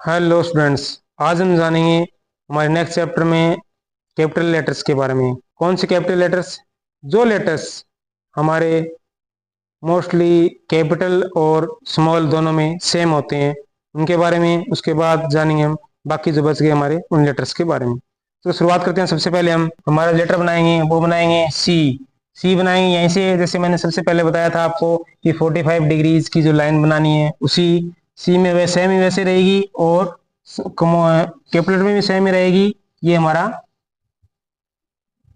Hello students. आज हम जानेंगे हमारे नेक्स्ट चैप्टर में कैपिटल लेटर्स के बारे में। कौन से कैपिटल लेटर्स? जो लेटर्स हमारे मोस्टली कैपिटल और स्मॉल दोनों में सेम होते हैं उनके बारे में। उसके बाद जानेंगे हम बाकी जो बच गए हमारे उन लेटर्स के बारे में। तो शुरुआत करते हैं। सबसे पहले हम हमारा लेटर बनाएंगे, वो बनाएंगे सी। सी बनाएंगे यहीं से, जैसे मैंने सबसे पहले बताया था आपको कि 45 डिग्रीज की जो लाइन बनानी है उसी सी में वैसे सेम ही वैसे रहेगी और कैपिटल में भी सेम ही रहेगी। ये हमारा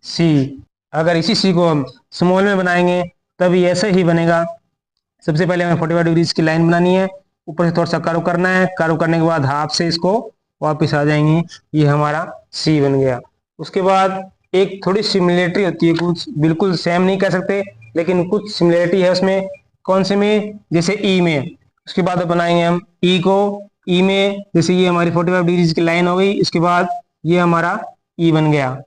सी। अगर इसी सी को हम स्मॉल में बनाएंगे तभी ऐसे ही बनेगा। सबसे पहले हमें 45 डिग्रीज की लाइन बनानी है, ऊपर से थोड़ा सा कर्व करना है, कर्व करने के बाद हाफ से इसको वापस आ जाएंगे। ये हमारा सी बन गया। उसके बाद एक थोड़ी सिमिलरिटी होती है, कुछ बिल्कुल सेम नहीं कह सकते लेकिन कुछ सिमिलरिटी है उसमें। कौन से में? जैसे ई में। उसके बाद बनाएंगे हम ई को। ई में जैसे ये हमारी 45 डिग्रीज की लाइन हो गई, इसके बाद ये हमारा ई बन गया।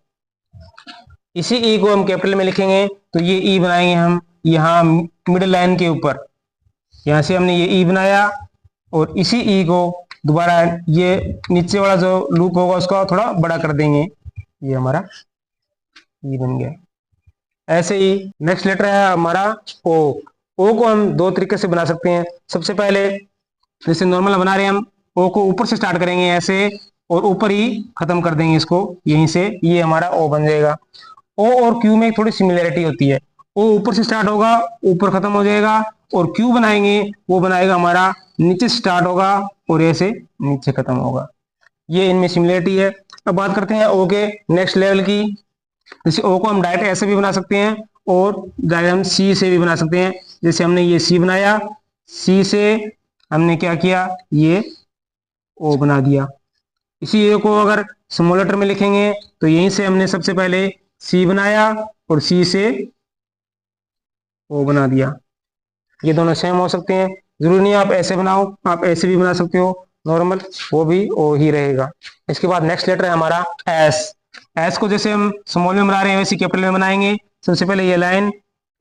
इसी ई को हम कैपिटल में लिखेंगे तो ये ई बनाएंगे हम यहाँ मिडिल लाइन के ऊपर। यहाँ से हमने ये ई बनाया और इसी ई को दोबारा ये नीचे वाला जो लूप होगा उसका थोड़ा बड़ा कर देंगे। ये हमारा ई बन गया। ऐसे ही नेक्स्ट लेटर है हमारा ओ। ओ को हम दो तरीके से बना सकते हैं। सबसे पहले जैसे नॉर्मल बना रहे हैं हम, ओ को ऊपर से स्टार्ट करेंगे ऐसे और ऊपर ही खत्म कर देंगे इसको यहीं से। ये हमारा ओ बन जाएगा। ओ और क्यू में थोड़ी सिमिलरिटी होती है। ओ ऊपर से स्टार्ट होगा, ऊपर खत्म हो जाएगा, और क्यू बनाएंगे वो बनाएगा हमारा नीचे स्टार्ट होगा और ऐसे नीचे खत्म होगा। ये इनमें सिमिलरिटी है। अब बात करते हैं ओ के नेक्स्ट लेवल की। जैसे ओ को हम डायरेक्ट ऐसे भी बना सकते हैं और डायरेक्ट हम सी से भी बना सकते हैं। जैसे हमने ये सी बनाया, सी से हमने क्या किया, ये ओ बना दिया। इसी ए को अगर स्मॉल लेटर में लिखेंगे तो यहीं से हमने सबसे पहले सी बनाया और सी से ओ बना दिया। ये दोनों सेम हो सकते हैं, जरूरी नहीं आप ऐसे बनाओ, आप ऐसे भी बना सकते हो नॉर्मल, वो भी ओ ही रहेगा। इसके बाद नेक्स्ट लेटर है हमारा एस। एस को जैसे हम स्मॉल में बना रहे हैं वैसे कैपिटल में बनाएंगे। सबसे पहले ये लाइन,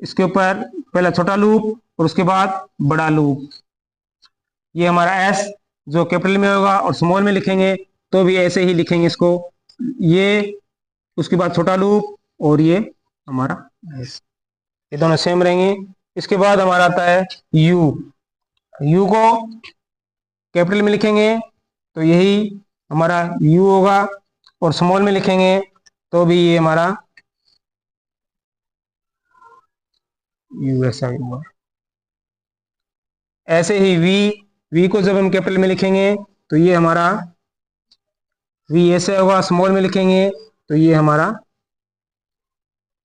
इसके ऊपर पहला छोटा लूप और उसके बाद बड़ा लूप। ये हमारा एस जो कैपिटल में होगा और स्मॉल में लिखेंगे तो भी ऐसे ही लिखेंगे इसको। ये उसके बाद छोटा लूप और ये हमारा एस, ये दोनों सेम रहेंगे। इसके बाद हमारा आता है यू। यू को कैपिटल में लिखेंगे तो यही हमारा यू होगा और स्मॉल में लिखेंगे तो भी ये हमारा यू ऐसा ही होगा। ऐसे ही वी। वी को जब हम कैपिटल में लिखेंगे तो ये हमारा वी ऐसे होगा, स्मॉल में लिखेंगे तो ये हमारा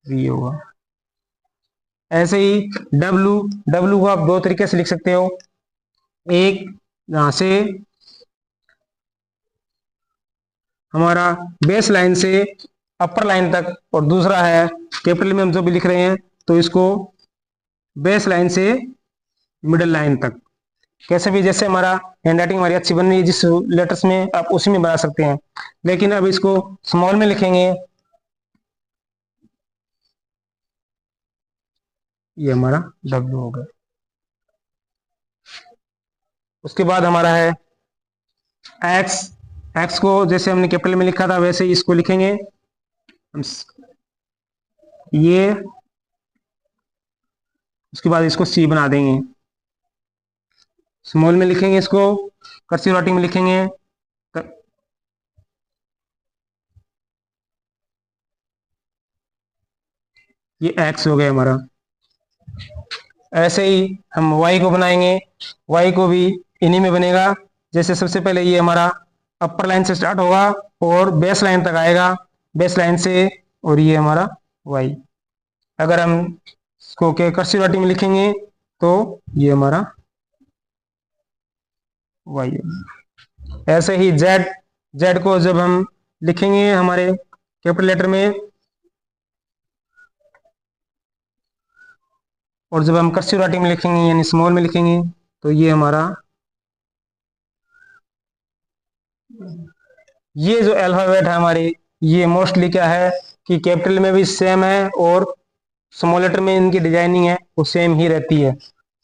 वी होगा। ऐसे ही डब्लू। डब्लू को आप दो तरीके से लिख सकते हो, एक यहां से हमारा बेस लाइन से अपर लाइन तक, और दूसरा है कैपिटल में हम जो भी लिख रहे हैं तो इसको बेस लाइन से मिडिल लाइन तक। कैसे भी, जैसे हमारा हैंड राइटिंग हमारी अच्छी बन रही है जिस लेटर्स में, आप उसी में बना सकते हैं। लेकिन अब इसको स्मॉल में लिखेंगे, ये हमारा डब्ल्यू हो गया। उसके बाद हमारा है एक्स। एक्स को जैसे हमने कैपिटल में लिखा था वैसे ही इसको लिखेंगे हम, ये उसके बाद इसको सी बना देंगे। स्मॉल में लिखेंगे इसको, कर्सिव राइटिंग में लिखेंगे ये एक्स हो गया हमारा। ऐसे ही हम वाई को बनाएंगे। वाई को भी इन्हीं में बनेगा। जैसे सबसे पहले ये हमारा अपर लाइन से स्टार्ट होगा और बेस लाइन तक आएगा, बेस लाइन से, और ये हमारा वाई। अगर हम इसको के कर्सिव राइटिंग में लिखेंगे तो ये हमारा वाई। ऐसे ही जेड। जेड को जब हम लिखेंगे हमारे कैपिटल लेटर में और जब हम कर्सिव राइटिंग में लिखेंगे यानी स्मॉल में लिखेंगे तो ये हमारा, ये जो अल्फाबेट है हमारे, ये मोस्टली क्या है कि कैपिटल में भी सेम है और स्मॉल लेटर में इनकी डिजाइनिंग है वो सेम ही रहती है।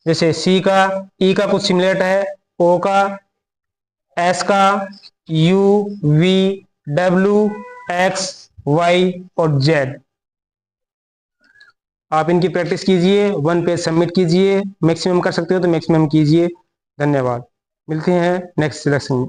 जैसे सी का, ई का कुछ सिमिलर है, ओ का एस का U, V, W, X, Y और जेड। आप इनकी प्रैक्टिस कीजिए, 1 पेज सबमिट कीजिए, मैक्सिमम कर सकते हो तो मैक्सिमम कीजिए। धन्यवाद, मिलते हैं नेक्स्ट लेक्चर में।